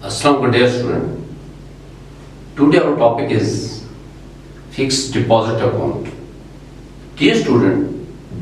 Assalamu dear student. Today our topic is fixed deposit account. Dear student,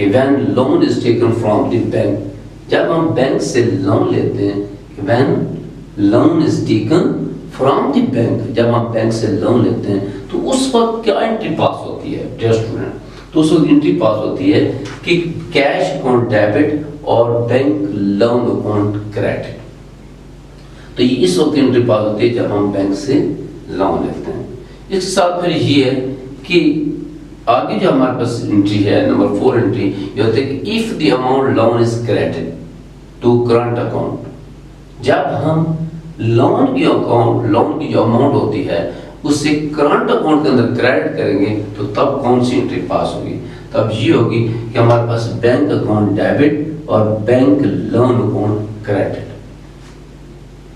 کہ when loan is taken from the bank, جب ہم bank سے loan لیتے ہیں کہ when loan is taken from the bank, جب ہم bank سے لون لیتے ہیں تو اس وقت کیا انٹری پاس ہوتی ہے ڈیئر اسٹوڈنٹ؟ تو اس وقت انٹری پاس ہوتی ہے کہ کیش اکاؤنٹ ڈیبٹ اور بینک لون اکاؤنٹ کریڈٹ. تو یہ اس وقت انٹری پاس ہوتی ہے جب ہم بینک سے لون لیتے ہیں. اس کے ساتھ پھر یہ ہے کہ آگے جو ہمارے پاس انٹری ہے نمبر 4 انٹری یہ ہوتا ہے کہ if the amount loan is credited to current account, جب ہم لون کی جو اماؤنٹ ہوتی ہے اس سے کرنٹ اکاؤنٹ کے اندر کریڈٹ کریں گے تو تب کون سی انٹری پاس ہوگی؟ تب یہ ہوگی کہ ہمارے پاس بینک اکاؤنٹ ڈیبٹ اور بینک لون اکاؤنٹ کریڈٹ.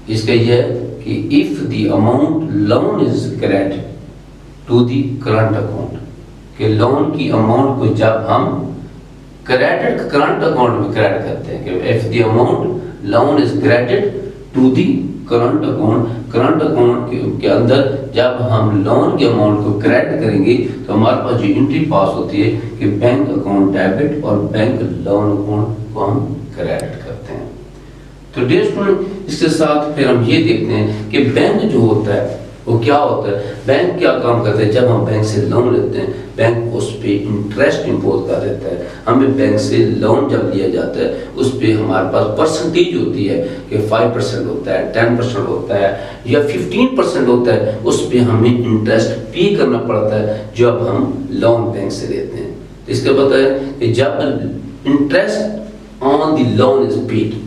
اس کا یہ ہے کہ if the amount loan is credited to the current account, کہ لون کی اماؤنٹ کو جب ہم کرنٹ اکاؤنٹ میں کریڈٹ کرتے ہیں کہ if the amount loan is credited to the current account کے اندر جب ہم لون کے اماؤنٹ کو کریڈٹ کریں گے تو ہمارے پاس جو انٹری پاس ہوتی ہے کہ بینک اکاؤنٹ ڈیبٹ اور بینک لون اکاؤنٹ کو ہم کریڈٹ کرتے ہیں. تو ڈیئر اسٹوڈنٹ اس کے ساتھ پھر ہم یہ دیکھتے ہیں کہ بینک جو ہوتا ہے وہ کیا ہوتا ہے. بینک کیا کام کرتا ہے؟ جب ہم بینک سے لون لیتے ہیں بینک اس پہ انٹرسٹ امپوز کر دیتا ہے. ہمیں بینک سے لون جب لیا جاتا ہے اس پہ ہمارے پاس پرسنٹیج ہوتی ہے کہ 5% ہوتا ہے، 10% ہوتا ہے یا 15% ہوتا ہے. اس پہ ہمیں انٹرسٹ پے کرنا پڑتا ہے جب ہم لون بینک سے لیتے ہیں. اس کا پتہ ہے کہ جب interest on the loan is paid,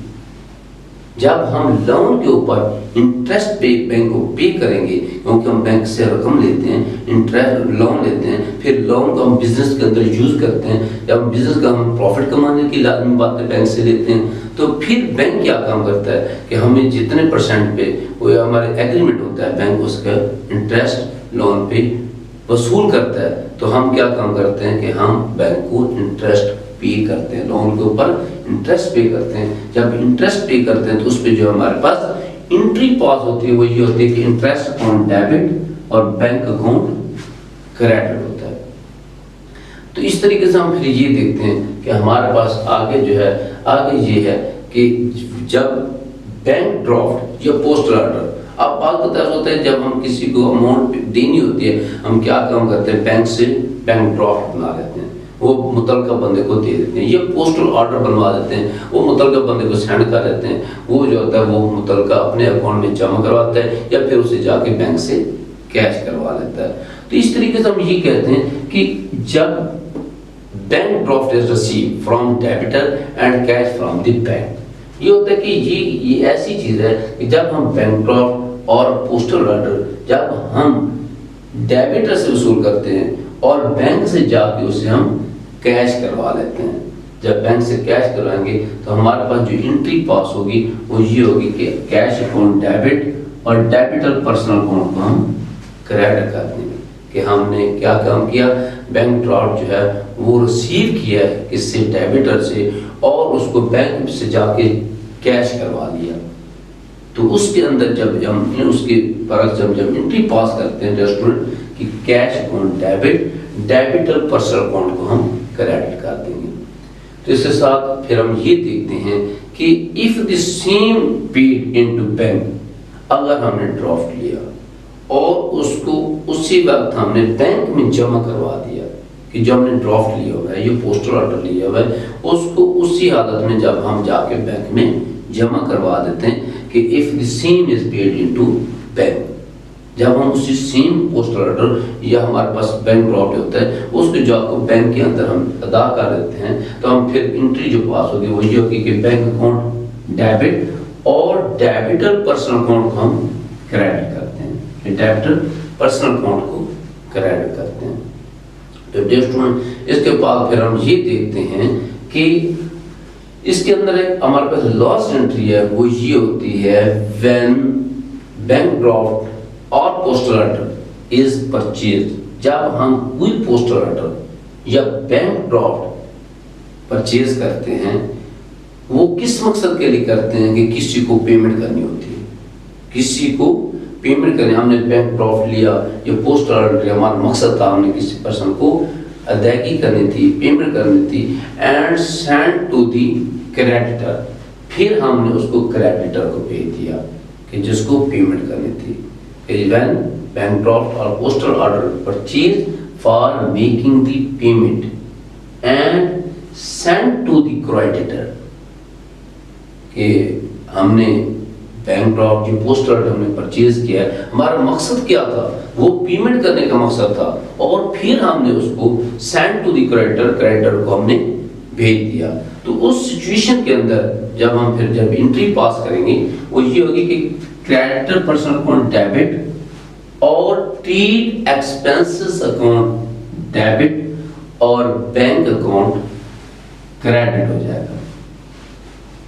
جب ہم لون کے اوپر انٹرسٹ پے بینک کو پے کریں گے کیونکہ ہم بینک سے رقم لیتے ہیں، انٹرسٹ لون لیتے ہیں، پھر لون کو ہم بزنس کے اندر یوز کرتے ہیں. جب ہم بزنس کا ہم پروفٹ کمانے کی لازمی بات ہے بینک سے لیتے ہیں تو پھر بینک کیا کام کرتا ہے کہ ہمیں جتنے پرسنٹ پہ وہ ہمارے ایگریمنٹ ہوتا ہے بینک اس کا انٹرسٹ لون پہ وصول کرتا ہے. تو ہم کیا کام کرتے ہیں کہ ہم بینک کو انٹرسٹ پے کرتے ہیں، لون کے اوپر انٹرسٹ پے کرتے ہیں. جب انٹرسٹ پے کرتے ہیں تو اس پہ جو ہمارے پاس انٹری پاس ہوتی ہے وہ یہ ہوتی ہے کہ انٹرسٹ اکاؤنٹ ڈیبٹ اور بینک اکاؤنٹ کریڈٹ ہوتا ہے. تو اس طریقے سے ہم پھر یہ دیکھتے ہیں کہ ہمارے پاس آگے جو ہے آگے یہ ہے کہ جب بینک ڈرافٹ یا پوسٹل آرڈر، اب بات کا طرز ہوتا ہے جب ہم کسی کو اماؤنٹ دینی ہوتی ہے ہم کیا کام کرتے ہیں بینک سے بینک ڈرافٹ بنا لیتے ہیں، وہ متعلقہ بندے کو دے دیتے ہیں یا پوسٹل آرڈر بنوا دیتے ہیں، وہ متعلقہ بندے کو سینڈ کر دیتے ہیں. وہ جو ہوتا ہے وہ متعلقہ اپنے اکاؤنٹ میں جمع کرواتا ہے یا پھر اسے جا کے بینک سے کیش کروا لیتا ہے. تو اس طریقے سے ہم یہ کہتے ہیں کہ جب bank draft is receive from debtor and cash from the bank, یہ ہوتا ہے کہ یہ ایسی چیز ہے کہ جب ہم بینک ڈرافٹ اور پوسٹل آرڈر جب ہم ڈیبٹر سے وصول کرتے ہیں اور بینک سے جا کے اسے ہم کیش کروا لیتے ہیں. جب بینک سے کیش کروائیں گے تو ہمارے پاس جو انٹری پاس ہوگی وہ یہ ہوگی کہ کیش اکاؤنٹ ڈیبٹ اور ڈیبٹر پرسنل اکاؤنٹ کو ہم کریڈٹ کر دیں گے کہ ہم نے کیا کام کیا، بینک ڈرافٹ جو ہے وہ ریسیو کیا ہے کس سے، ڈیبٹر سے، اور اس کو بینک سے جا کے کیش کروا لیا. تو اس کے اندر جب ہم اس کے برعکس جب انٹری پاس کرتے ہیں ریسٹورنٹ کہ کیش اکاؤنٹ ڈیبٹر پرسنل اکاؤنٹ کو ہم کریڈٹ کر دیں گے. تو اس کے ساتھ پھر ہم یہ دیکھتے ہیں کہ if the same paid into bank، اگر ہم نے ڈرافٹ لیا اور اس کو اسی وقت ہم نے بینک میں جمع کروا دیا کہ جو ہم نے ڈرافٹ لیا ہوا ہے یہ پوسٹل آرڈر لیا ہوا ہے اس کو اسی حالت میں جب ہم جا کے بینک میں جمع کروا دیتے ہیں کہ if the same is paid into bank، جب ہم اسی سیم پوسٹل آرڈر یا ہمارے پاس بینک ڈرافٹ ہوتا ہے اس کو جا کو بینک کے اندر ہم ادا کر دیتے ہیں تو ہم پھر انٹری جو پاس ہوگی وہ یہ ہوگی کہ بینک اکاؤنٹ ڈیبٹ اور ڈیبٹر پرسنل اکاؤنٹ کو ہم کریڈٹ کرتے ہیں کہ ڈیبٹر پرسنل اکاؤنٹ کو کریڈٹ کرتے ہیں. تو ڈیئر اسٹوڈنٹ اس کے بعد پھر ہم یہ دیکھتے ہیں کہ اس کے اندر ایک ہمارے پاس لاسٹ انٹری ہے وہ یہ ہوتی ہے when bank draft اور پوسٹل آرڈر از پرچیز، جب ہم کوئی پوسٹل آرڈر یا بینک ڈرافٹ پرچیز کرتے ہیں وہ کس مقصد کے لیے کرتے ہیں کہ کسی کو پیمنٹ کرنی ہوتی ہے، کسی کو پیمنٹ کرنی. ہم نے بینک ڈرافٹ لیا یا پوسٹل آرڈر لیا، ہمارا مقصد تھا ہم نے کسی پرسن کو ادائیگی کرنی تھی، پیمنٹ کرنی تھی، and send to the creditor. پھر ہم نے اس کو کریڈیٹر کو بھیج دیا کہ جس کو پیمنٹ کرنی تھی. وین بینک ڈرافٹ اور postal order purchase for making the payment and send to the creditor. کہ ہم نے بینک ڈرافٹ جو پوسٹل آرڈر ہم نے پرچیز کیا ہے، ہمارا مقصد کیا تھا؟ وہ پیمنٹ کرنے کا مقصد تھا، اور پھر ہم نے اس کو send to the creditor, creditor کو ہم نے بھیج دیا. تو اس سچویشن کے اندر جب ہم پھر جب انٹری پاس کریں گے وہ یہ ہوگی کہ کریڈیٹر پرسنل اکاؤنٹ ڈیبٹ اور ٹریڈ ایکسپینسز اکاؤنٹ ڈیبٹ اور بینک اکاؤنٹ کریڈٹ ہو جائے گا.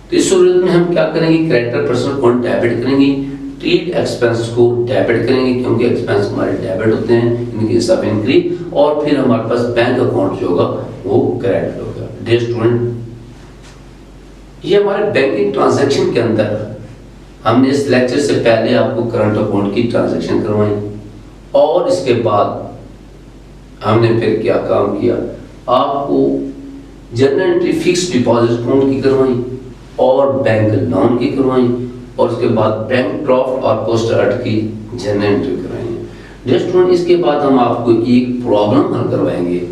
تو اس صورت میں ہم کیا کریں گے؟ کریڈیٹر پرسنل اکاؤنٹ ڈیبٹ کریں گے، ٹریڈ ایکسپینس کو ڈیبٹ کریں گے کیونکہ ایکسپینس ہمارے ڈیبٹ ہوتے ہیں ان کیس آف انکری، اور پھر ہمارے پاس بینک اکاؤنٹ جو ہوگا وہ کریڈٹ ہوگا. ڈیئر اسٹوڈنٹ، یہ ہمارے بینکنگ ٹرانزیکشن کے اندر ہم نے اس لیکچر سے پہلے آپ کو کرنٹ اکاؤنٹ کی ٹرانزیکشن کروائی، اور اس کے بعد ہم نے پھر کیا کام کیا؟ آپ کو general entry fix deposit account کی کروائی اور بینک لون کی کروائی، اور اس کے بعد بینک ڈرافٹ اور پوسٹ آرڈر کی جنرل انٹری کروائی. ڈیئر اسٹوڈنٹ، اس کے بعد ہم آپ کو ایک پرابلم حل کروائیں گے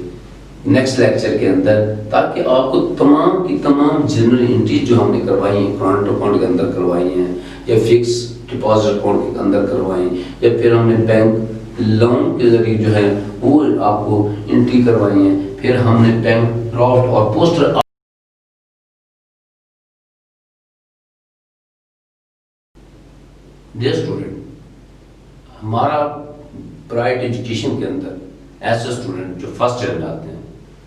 نیکسٹ لیکچر کے اندر، تاکہ آپ کو تمام کی تمام جنرل انٹری جو ہم نے کروائی ہیں، کرنٹ اکاؤنٹ کے اندر کروائی ہیں یا فکس ڈپازٹ اکاؤنٹ کے اندر کروائی، یا پھر ہم نے بینک لون کے ذریعے جو ہے وہ آپ کو انٹری کروائی ہیں، پھر ہم نے بینک ڈرافٹ اور پوسٹر. ڈیئر اسٹوڈنٹ، ہمارا برائٹ ایجوکیشن کے اندر ایسے اسٹوڈنٹ جو فرسٹ ایئر میں آتے ہیں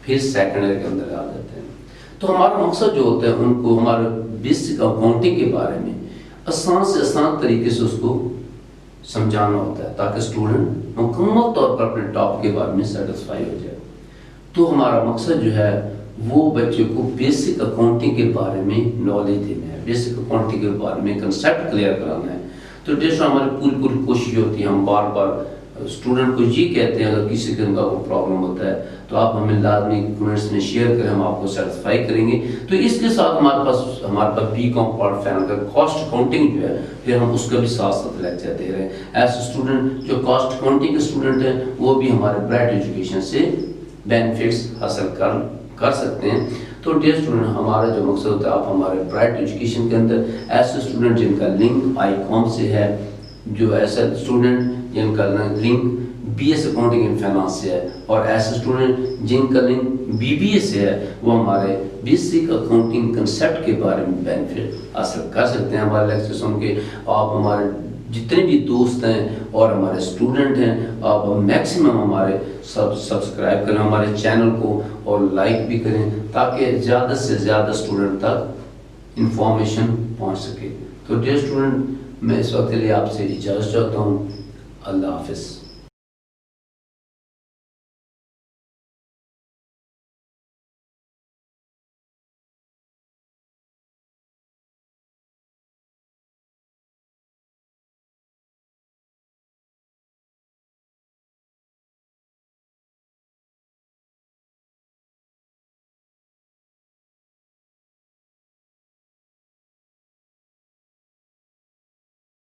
پھر سیکنڈ ایئر کے اندر آ جاتے ہیں، تو ہمارا مقصد جو ہوتا ہے ان کو ہمارے بیسک اکاؤنٹنگ کے بارے میں آسان سے آسان طریقے سے اس کو سمجھانا ہوتا ہے تاکہ اسٹوڈنٹ مکمل طور پر اپنے ٹاپک کے بارے میں سیٹسفائی ہو جائے. تو ہمارا مقصد جو ہے وہ بچے کو بیسک اکاؤنٹنگ کے بارے میں نالج دینا ہے، بیسک اکاؤنٹنگ کے بارے میں کنسیپٹ کلیئر کرانا ہے. تو جیسے ہماری پوری کوشش ہوتی ہے، ہم بار بار اسٹوڈنٹ کو یہ کہتے ہیں اگر کسی قسم کا کوئی پرابلم ہوتا ہے تو آپ ہمیں لازمی کمنٹس میں شیئر کریں، ہم آپ کو سیٹسفائی کریں گے. تو اس کے ساتھ ہمارے پاس بی کام پارٹ فائنل کا کاسٹ اکاؤنٹنگ جو ہے پھر ہم اس کا بھی ساتھ ساتھ لیکچر دے رہے ہیں. ایسے اسٹوڈنٹ جو کاسٹ اکاؤنٹنگ کے اسٹوڈنٹ ہیں وہ بھی ہمارے برائٹ ایجوکیشن سے بینیفٹس حاصل کر سکتے ہیں. تو ڈیئر اسٹوڈنٹ، ہمارا جو مقصد ہوتا ہے آپ ہمارے برائٹ ایجوکیشن کے اندر ایسے اسٹوڈنٹ جن کا لنک آئی کام سے ہے، جو ایسے اسٹوڈنٹ جن کا link B S accounting and finance سے ہے، اور ایسے اسٹوڈنٹ جن کا لنک بی بی اے سے ہے، وہ ہمارے بیسک اکاؤنٹنگ کنسیپٹ کے بارے میں بینیفٹ حاصل کر سکتے ہیں. ہمارے لیکچر سن کے آپ ہمارے جتنے بھی دوست ہیں اور ہمارے اسٹوڈنٹ ہیں، آپ میکسیمم ہمارے سبسکرائب کریں ہمارے چینل کو اور لائک بھی کریں تاکہ زیادہ سے زیادہ اسٹوڈنٹ تک انفارمیشن پہنچ سکے. تو ڈیئر اسٹوڈنٹ، میں اس وقت کے لیے آپ سے اجازت چاہتا ہوں. اللہ حافظ.